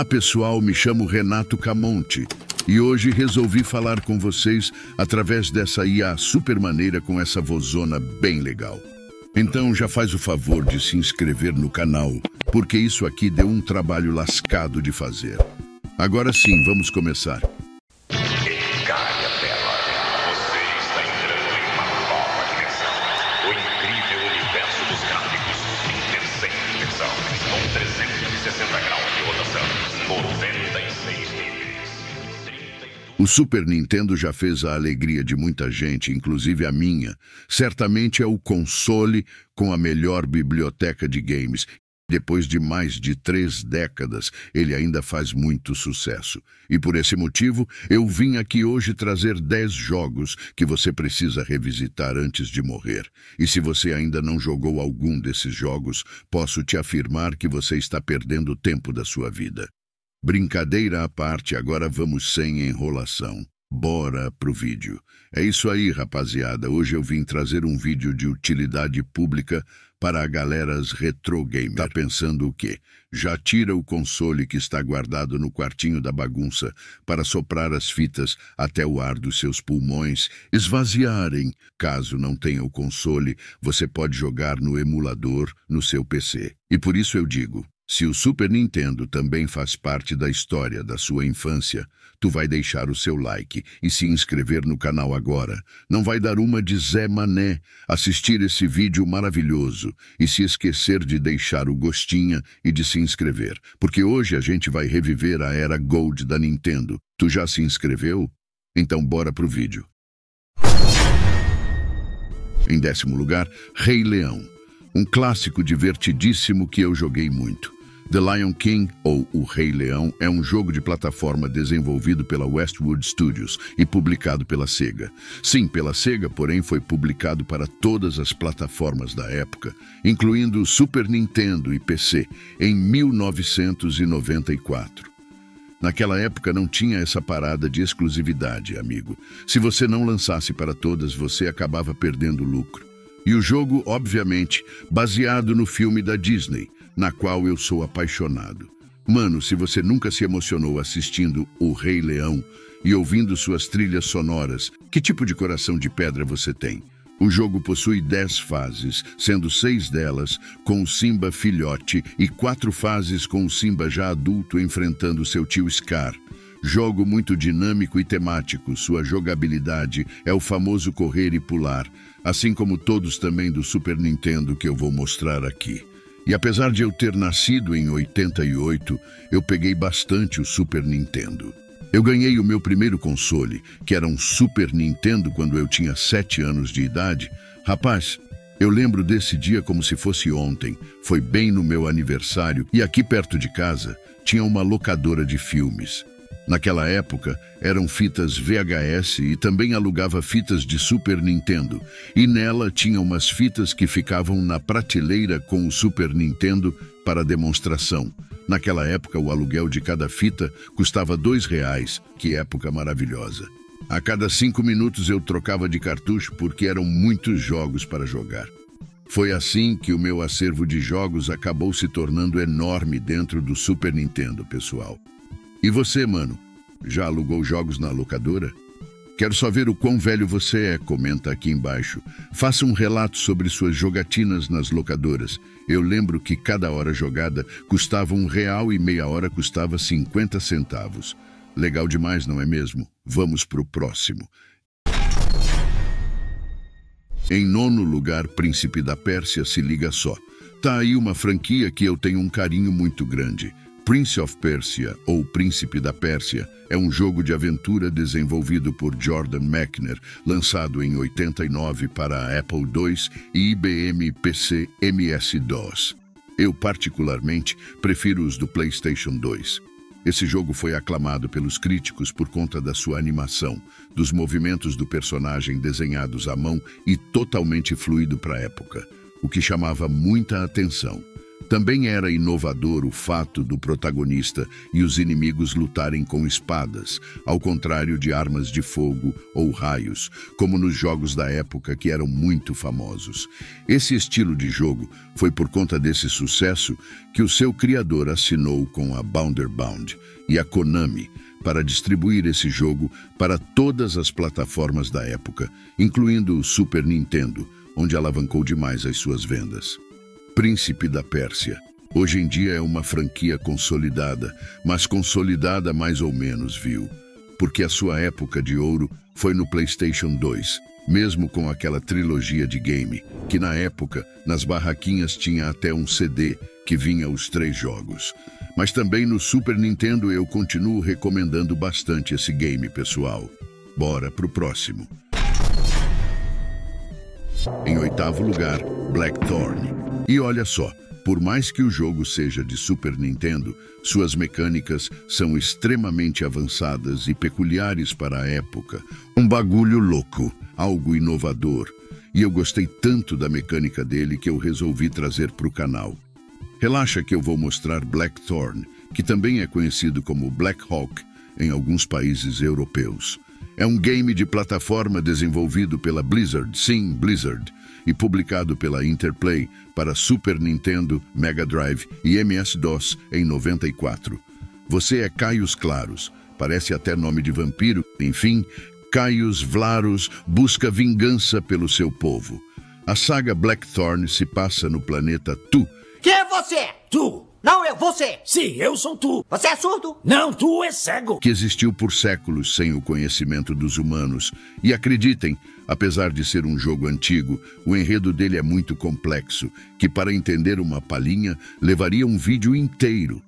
Olá pessoal, me chamo Renato Camonte e hoje resolvi falar com vocês através dessa IA super maneira com essa vozona bem legal. Então já faz o favor de se inscrever no canal, porque isso aqui deu um trabalho lascado de fazer. Agora sim, vamos começar. Encare a tela. Você está entrando em uma nova dimensão. O incrível universo dos gráficos em terceira dimensão, com 360 graus de rotação, 96 níveis. O Super Nintendo já fez a alegria de muita gente, inclusive a minha. Certamente é o console com a melhor biblioteca de games. Depois de mais de 3 décadas, ele ainda faz muito sucesso. E por esse motivo, eu vim aqui hoje trazer 10 jogos que você precisa revisitar antes de morrer. E se você ainda não jogou algum desses jogos, posso te afirmar que você está perdendo tempo da sua vida. Brincadeira à parte, agora vamos sem enrolação. Bora pro vídeo. É isso aí, rapaziada. Hoje eu vim trazer um vídeo de utilidade pública para a galeras retro gamer. Tá pensando o quê? Já tira o console que está guardado no quartinho da bagunça para soprar as fitas até o ar dos seus pulmões esvaziarem. Caso não tenha o console, você pode jogar no emulador no seu PC. E por isso eu digo, se o Super Nintendo também faz parte da história da sua infância, tu vai deixar o seu like e se inscrever no canal agora. Não vai dar uma de Zé Mané assistir esse vídeo maravilhoso e se esquecer de deixar o gostinho e de se inscrever, porque hoje a gente vai reviver a era Gold da Nintendo. Tu já se inscreveu? Então bora pro vídeo. Em 10º lugar, Rei Leão. Um clássico divertidíssimo que eu joguei muito. The Lion King, ou O Rei Leão, é um jogo de plataforma desenvolvido pela Westwood Studios e publicado pela Sega. Sim, pela Sega, porém foi publicado para todas as plataformas da época, incluindo Super Nintendo e PC, em 1994. Naquela época não tinha essa parada de exclusividade, amigo. Se você não lançasse para todas, você acabava perdendo lucro. E o jogo, obviamente, baseado no filme da Disney, na qual eu sou apaixonado. Mano, se você nunca se emocionou assistindo O Rei Leão e ouvindo suas trilhas sonoras, que tipo de coração de pedra você tem? O jogo possui 10 fases, sendo 6 delas com o Simba filhote e 4 fases com o Simba já adulto enfrentando seu tio Scar. Jogo muito dinâmico e temático, sua jogabilidade é o famoso correr e pular, assim como todos também do Super Nintendo que eu vou mostrar aqui. E apesar de eu ter nascido em 88, eu peguei bastante o Super Nintendo. Eu ganhei o meu primeiro console, que era um Super Nintendo quando eu tinha 7 anos de idade. Rapaz, eu lembro desse dia como se fosse ontem. Foi bem no meu aniversário e aqui perto de casa tinha uma locadora de filmes. Naquela época, eram fitas VHS e também alugava fitas de Super Nintendo. E nela tinha umas fitas que ficavam na prateleira com o Super Nintendo para demonstração. Naquela época, o aluguel de cada fita custava R$2, que época maravilhosa. A cada 5 minutos eu trocava de cartucho porque eram muitos jogos para jogar. Foi assim que o meu acervo de jogos acabou se tornando enorme dentro do Super Nintendo, pessoal. E você, mano, já alugou jogos na locadora? Quero só ver o quão velho você é, comenta aqui embaixo. Faça um relato sobre suas jogatinas nas locadoras. Eu lembro que cada hora jogada custava R$1 e meia hora custava 50 centavos. Legal demais, não é mesmo? Vamos pro próximo. Em 9º lugar, Príncipe da Pérsia, se liga só. Tá aí uma franquia que eu tenho um carinho muito grande. Prince of Persia, ou Príncipe da Pérsia, é um jogo de aventura desenvolvido por Jordan Mechner, lançado em 89 para a Apple II e IBM PC MS-DOS. Eu, particularmente, prefiro os do PlayStation 2. Esse jogo foi aclamado pelos críticos por conta da sua animação, dos movimentos do personagem desenhados à mão e totalmente fluido para a época, o que chamava muita atenção. Também era inovador o fato do protagonista e os inimigos lutarem com espadas, ao contrário de armas de fogo ou raios, como nos jogos da época que eram muito famosos. Esse estilo de jogo foi por conta desse sucesso que o seu criador assinou com a Bound e a Konami para distribuir esse jogo para todas as plataformas da época, incluindo o Super Nintendo, onde alavancou demais as suas vendas. Príncipe da Pérsia. Hoje em dia é uma franquia consolidada, mas consolidada mais ou menos, viu? Porque a sua época de ouro foi no PlayStation 2, mesmo com aquela trilogia de game, que na época, nas barraquinhas tinha até um CD que vinha os 3 jogos. Mas também no Super Nintendo eu continuo recomendando bastante esse game, pessoal. Bora pro próximo. Em 8º lugar, Blackthorn. E olha só, por mais que o jogo seja de Super Nintendo, suas mecânicas são extremamente avançadas e peculiares para a época. Um bagulho louco, algo inovador. E eu gostei tanto da mecânica dele que eu resolvi trazer para o canal. Relaxa que eu vou mostrar Blackthorn, que também é conhecido como Black Hawk em alguns países europeus. É um game de plataforma desenvolvido pela Blizzard, sim, Blizzard, e publicado pela Interplay para Super Nintendo, Mega Drive e MS-DOS em 94. Você é Caius Claros, parece até nome de vampiro, enfim, Caius Vlaros busca vingança pelo seu povo. A saga Blackthorn se passa no planeta Tu. Quem é você? Tu. Não, eu, você. Sim, eu sou tu. Você é surdo? Não, tu é cego. Que existiu por séculos sem o conhecimento dos humanos. E acreditem, apesar de ser um jogo antigo, o enredo dele é muito complexo, que para entender uma palhinha levaria um vídeo inteiro.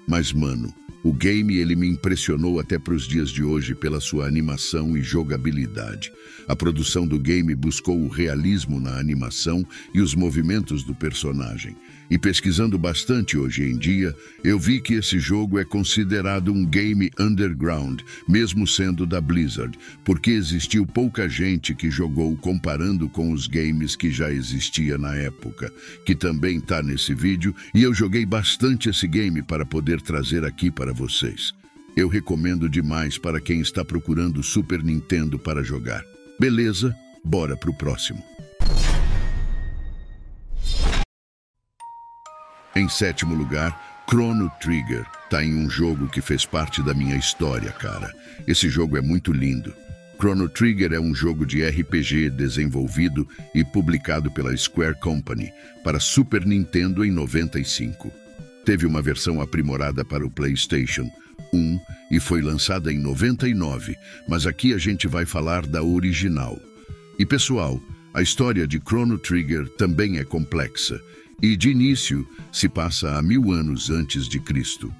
Mas, mano, o game ele me impressionou até para os dias de hoje pela sua animação e jogabilidade. A produção do game buscou o realismo na animação e os movimentos do personagem. E pesquisando bastante hoje em dia, eu vi que esse jogo é considerado um game underground, mesmo sendo da Blizzard, porque existiu pouca gente que jogou comparando com os games que já existia na época, que também tá nesse vídeo, e eu joguei bastante esse game para poder trazer aqui para vocês. Eu recomendo demais para quem está procurando Super Nintendo para jogar. Beleza? Bora pro próximo. Em 7º lugar, Chrono Trigger. Tá em um jogo que fez parte da minha história, cara. Esse jogo é muito lindo. Chrono Trigger é um jogo de RPG desenvolvido e publicado pela Square Company para Super Nintendo em 95. Teve uma versão aprimorada para o PlayStation 1 e foi lançada em 99, mas aqui a gente vai falar da original. E pessoal, a história de Chrono Trigger também é complexa. E, de início, se passa há 1000 anos antes de Cristo.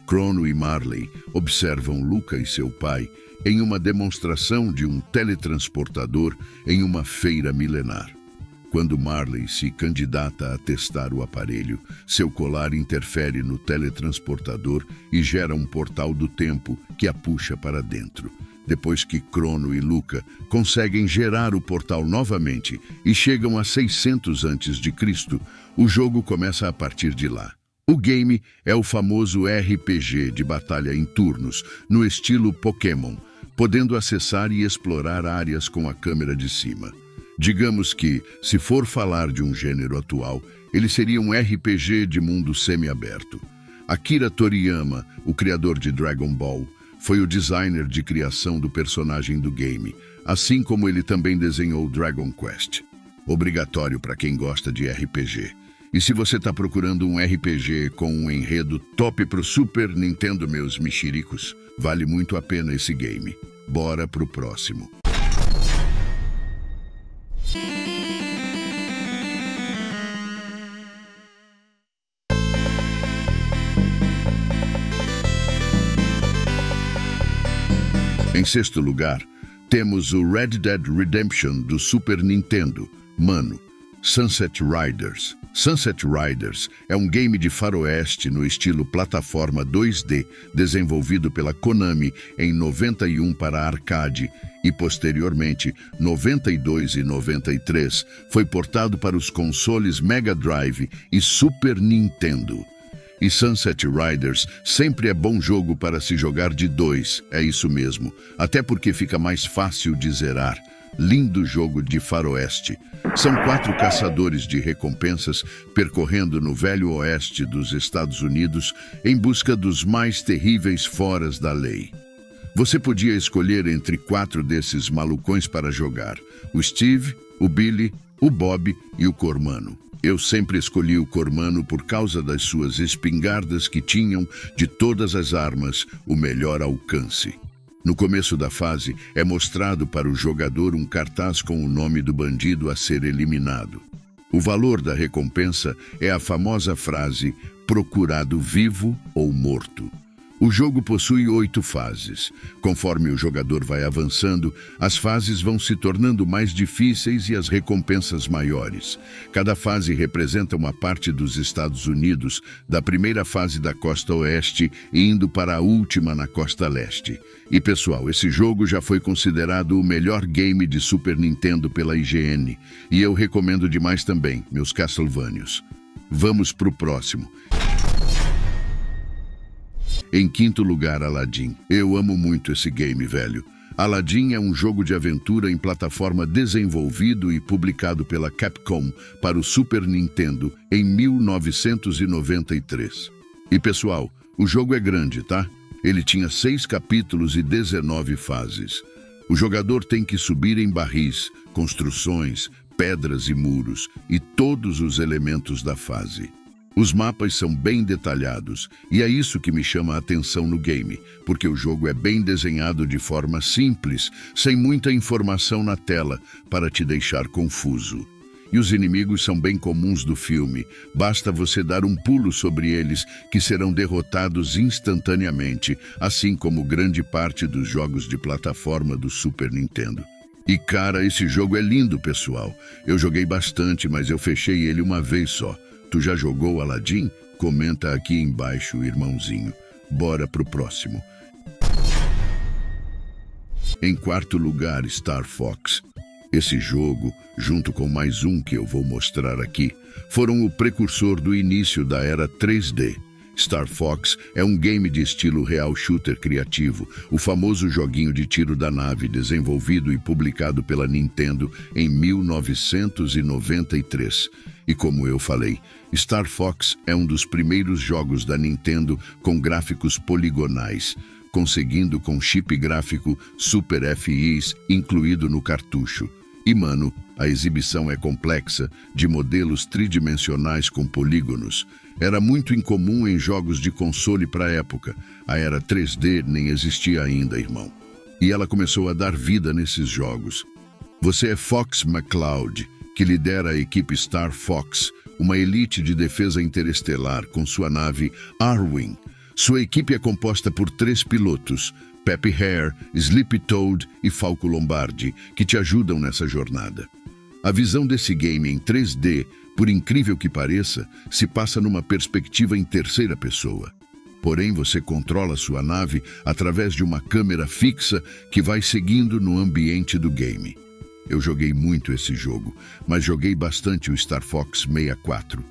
Chrono e Marley observam Luca e seu pai em uma demonstração de um teletransportador em uma feira milenar. Quando Marley se candidata a testar o aparelho, seu colar interfere no teletransportador e gera um portal do tempo que a puxa para dentro. Depois que Chrono e Luca conseguem gerar o portal novamente e chegam a 600 a.C., o jogo começa a partir de lá. O game é o famoso RPG de batalha em turnos, no estilo Pokémon, podendo acessar e explorar áreas com a câmera de cima. Digamos que, se for falar de um gênero atual, ele seria um RPG de mundo semi-aberto. Akira Toriyama, o criador de Dragon Ball, foi o designer de criação do personagem do game, assim como ele também desenhou Dragon Quest. Obrigatório para quem gosta de RPG. E se você está procurando um RPG com um enredo top pro Super Nintendo, meus mexericos, vale muito a pena esse game. Bora pro próximo. Em 6º lugar, temos o Red Dead Redemption do Super Nintendo. Mano, Sunset Riders. Sunset Riders é um game de faroeste no estilo plataforma 2D, desenvolvido pela Konami em 91 para arcade e, posteriormente, 92 e 93, foi portado para os consoles Mega Drive e Super Nintendo. E Sunset Riders sempre é bom jogo para se jogar de dois, é isso mesmo, até porque fica mais fácil de zerar. Lindo jogo de faroeste. São 4 caçadores de recompensas percorrendo no velho oeste dos Estados Unidos em busca dos mais terríveis foras da lei. Você podia escolher entre 4 desses malucões para jogar: o Steve, o Billy, o Bob e o Cormano. Eu sempre escolhi o Cormano por causa das suas espingardas que tinham, de todas as armas, o melhor alcance. No começo da fase, é mostrado para o jogador um cartaz com o nome do bandido a ser eliminado. O valor da recompensa é a famosa frase "procurado vivo ou morto". O jogo possui 8 fases. Conforme o jogador vai avançando, as fases vão se tornando mais difíceis e as recompensas maiores. Cada fase representa uma parte dos Estados Unidos, da primeira fase da costa oeste e indo para a última na costa leste. E pessoal, esse jogo já foi considerado o melhor game de Super Nintendo pela IGN. E eu recomendo demais também, meus Castlevanios. Vamos pro próximo. Em quinto lugar, Aladdin. Eu amo muito esse game, velho. Aladdin é um jogo de aventura em plataforma desenvolvido e publicado pela Capcom para o Super Nintendo em 1993. E pessoal, o jogo é grande, tá? Ele tinha 6 capítulos e 19 fases. O jogador tem que subir em barris, construções, pedras e muros e todos os elementos da fase. Os mapas são bem detalhados, e é isso que me chama a atenção no game, porque o jogo é bem desenhado de forma simples, sem muita informação na tela, para te deixar confuso. E os inimigos são bem comuns do filme, basta você dar um pulo sobre eles, que serão derrotados instantaneamente, assim como grande parte dos jogos de plataforma do Super Nintendo. E cara, esse jogo é lindo, pessoal. Eu joguei bastante, mas eu fechei ele uma vez só. Tu já jogou Aladdin? Comenta aqui embaixo, irmãozinho. Bora pro próximo. Em quarto lugar, Star Fox. Esse jogo, junto com mais um que eu vou mostrar aqui, foram o precursor do início da era 3D. Star Fox é um game de estilo real shooter criativo, o famoso joguinho de tiro da nave desenvolvido e publicado pela Nintendo em 1993. E como eu falei, Star Fox é um dos primeiros jogos da Nintendo com gráficos poligonais, conseguindo com chip gráfico Super FX incluído no cartucho. E mano, a exibição é complexa, de modelos tridimensionais com polígonos. Era muito incomum em jogos de console para a época. A era 3D nem existia ainda, irmão. E ela começou a dar vida nesses jogos. Você é Fox McCloud, que lidera a equipe Star Fox, uma elite de defesa interestelar com sua nave Arwing. Sua equipe é composta por 3 pilotos, Peppy Hare, Sleepy Toad e Falco Lombardi, que te ajudam nessa jornada. A visão desse game em 3D, por incrível que pareça, se passa numa perspectiva em terceira pessoa. Porém, você controla sua nave através de uma câmera fixa que vai seguindo no ambiente do game. Eu joguei muito esse jogo, mas joguei bastante o Star Fox 64.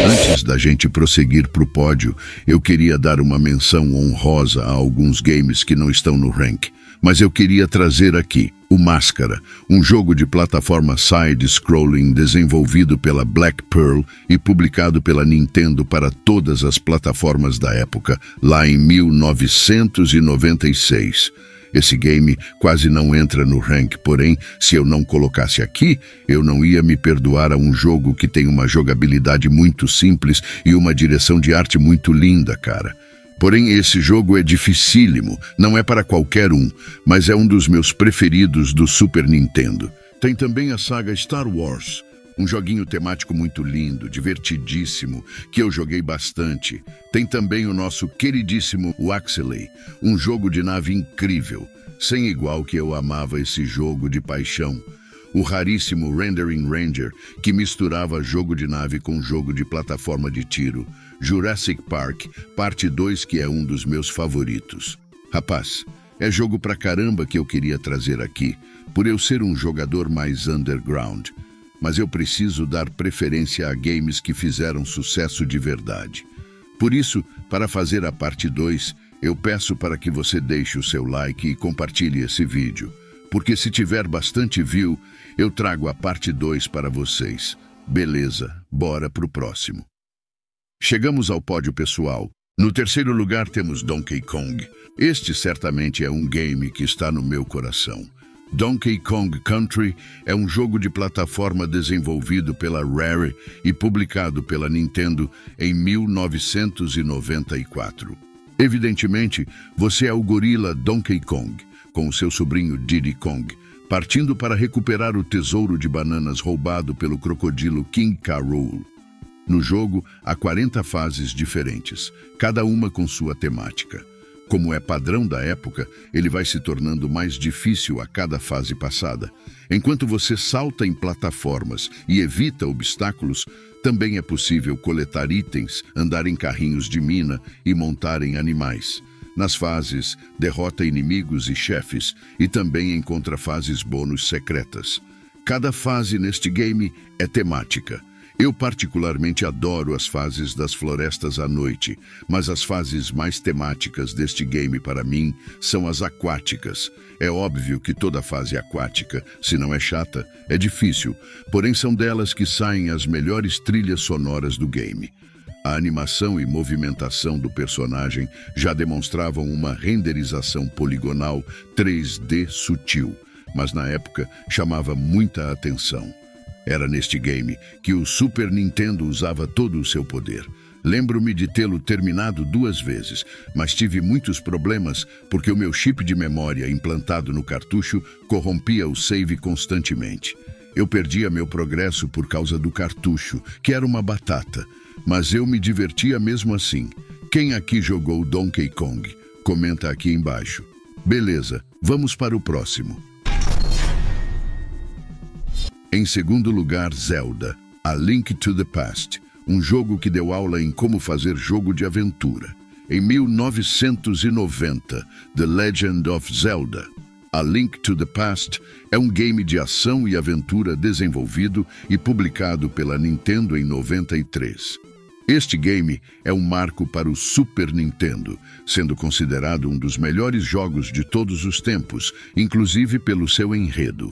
Antes da gente prosseguir para o pódio, eu queria dar uma menção honrosa a alguns games que não estão no rank, mas eu queria trazer aqui o Máscara, um jogo de plataforma side-scrolling desenvolvido pela Black Pearl e publicado pela Nintendo para todas as plataformas da época, lá em 1996. Esse game quase não entra no rank, porém, se eu não colocasse aqui, eu não ia me perdoar a um jogo que tem uma jogabilidade muito simples e uma direção de arte muito linda, cara. Porém, esse jogo é dificílimo, não é para qualquer um, mas é um dos meus preferidos do Super Nintendo. Tem também a saga Star Wars, um joguinho temático muito lindo, divertidíssimo, que eu joguei bastante. Tem também o nosso queridíssimo Waxley, um jogo de nave incrível, sem igual, que eu amava esse jogo de paixão. o raríssimo Rendering Ranger, que misturava jogo de nave com jogo de plataforma de tiro, Jurassic Park, parte 2, que é um dos meus favoritos. Rapaz, é jogo pra caramba que eu queria trazer aqui, por eu ser um jogador mais underground. Mas eu preciso dar preferência a games que fizeram sucesso de verdade. Por isso, para fazer a parte 2, eu peço para que você deixe o seu like e compartilhe esse vídeo, porque se tiver bastante view, eu trago a parte 2 para vocês. Beleza, bora pro próximo. Chegamos ao pódio pessoal. No terceiro lugar temos Donkey Kong. Este certamente é um game que está no meu coração. Donkey Kong Country é um jogo de plataforma desenvolvido pela Rare e publicado pela Nintendo em 1994. Evidentemente, você é o gorila Donkey Kong, com o seu sobrinho Diddy Kong, partindo para recuperar o tesouro de bananas roubado pelo crocodilo King K. Rool. No jogo, há 40 fases diferentes, cada uma com sua temática. Como é padrão da época, ele vai se tornando mais difícil a cada fase passada. Enquanto você salta em plataformas e evita obstáculos, também é possível coletar itens, andar em carrinhos de mina e montar em animais. Nas fases, derrota inimigos e chefes e também encontra fases bônus secretas. Cada fase neste game é temática. Eu particularmente adoro as fases das florestas à noite, mas as fases mais temáticas deste game para mim são as aquáticas. É óbvio que toda fase aquática, se não é chata, é difícil, porém são delas que saem as melhores trilhas sonoras do game. A animação e movimentação do personagem já demonstravam uma renderização poligonal 3D sutil, mas na época chamava muita atenção. Era neste game que o Super Nintendo usava todo o seu poder. Lembro-me de tê-lo terminado 2 vezes, mas tive muitos problemas porque o meu chip de memória implantado no cartucho corrompia o save constantemente. Eu perdia meu progresso por causa do cartucho, que era uma batata, mas eu me divertia mesmo assim. Quem aqui jogou Donkey Kong? Comenta aqui embaixo. Beleza, vamos para o próximo. Em segundo lugar, Zelda, A Link to the Past, um jogo que deu aula em como fazer jogo de aventura. Em 1990, The Legend of Zelda, A Link to the Past é um game de ação e aventura desenvolvido e publicado pela Nintendo em 93. Este game é um marco para o Super Nintendo, sendo considerado um dos melhores jogos de todos os tempos, inclusive pelo seu enredo.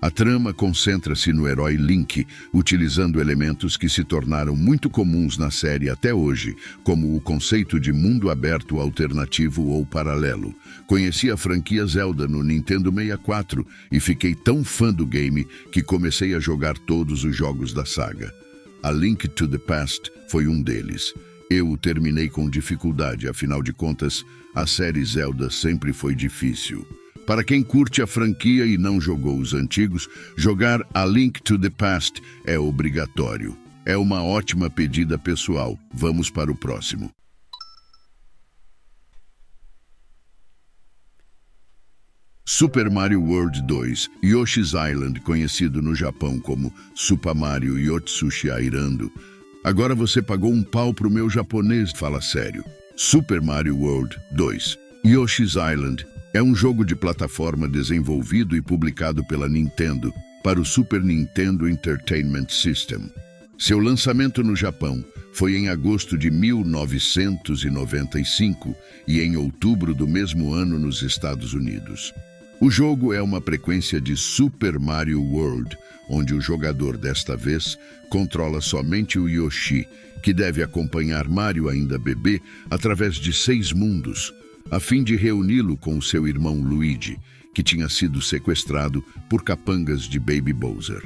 A trama concentra-se no herói Link, utilizando elementos que se tornaram muito comuns na série até hoje, como o conceito de mundo aberto alternativo ou paralelo. Conheci a franquia Zelda no Nintendo 64 e fiquei tão fã do game que comecei a jogar todos os jogos da saga. A Link to the Past foi um deles. Eu o terminei com dificuldade, afinal de contas, a série Zelda sempre foi difícil. Para quem curte a franquia e não jogou os antigos, jogar A Link to the Past é obrigatório. É uma ótima pedida pessoal. Vamos para o próximo. Super Mario World 2, Yoshi's Island, conhecido no Japão como Super Mario Yotsushi Airando. Agora você pagou um pau pro meu japonês, fala sério. Super Mario World 2, Yoshi's Island, é um jogo de plataforma desenvolvido e publicado pela Nintendo para o Super Nintendo Entertainment System. Seu lançamento no Japão foi em agosto de 1995 e em outubro do mesmo ano nos Estados Unidos. O jogo é uma frequência de Super Mario World, onde o jogador desta vez controla somente o Yoshi, que deve acompanhar Mario ainda bebê através de 6 mundos, a fim de reuni-lo com seu irmão Luigi, que tinha sido sequestrado por capangas de Baby Bowser.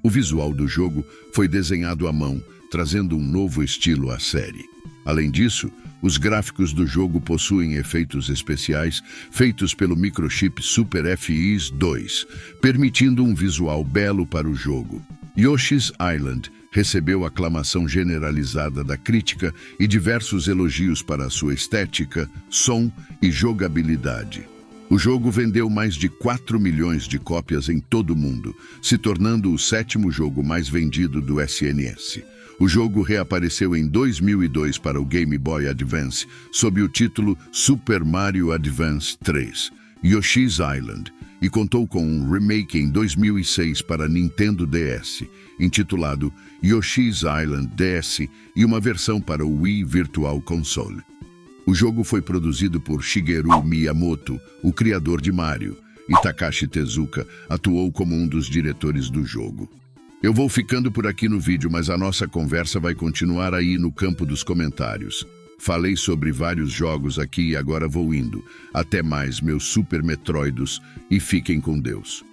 O visual do jogo foi desenhado à mão, trazendo um novo estilo à série. Além disso, os gráficos do jogo possuem efeitos especiais feitos pelo microchip Super FX2, permitindo um visual belo para o jogo. Yoshi's Island recebeu aclamação generalizada da crítica e diversos elogios para sua estética, som e jogabilidade. O jogo vendeu mais de 4 milhões de cópias em todo o mundo, se tornando o 7º jogo mais vendido do SNS. O jogo reapareceu em 2002 para o Game Boy Advance, sob o título Super Mario Advance 3, Yoshi's Island, e contou com um remake em 2006 para Nintendo DS, intitulado Yoshi's Island DS, e uma versão para o Wii Virtual Console. O jogo foi produzido por Shigeru Miyamoto, o criador de Mario, e Takashi Tezuka atuou como um dos diretores do jogo. Eu vou ficando por aqui no vídeo, mas a nossa conversa vai continuar aí no campo dos comentários. Falei sobre vários jogos aqui e agora vou indo. Até mais, meus Super Metroidos, e fiquem com Deus.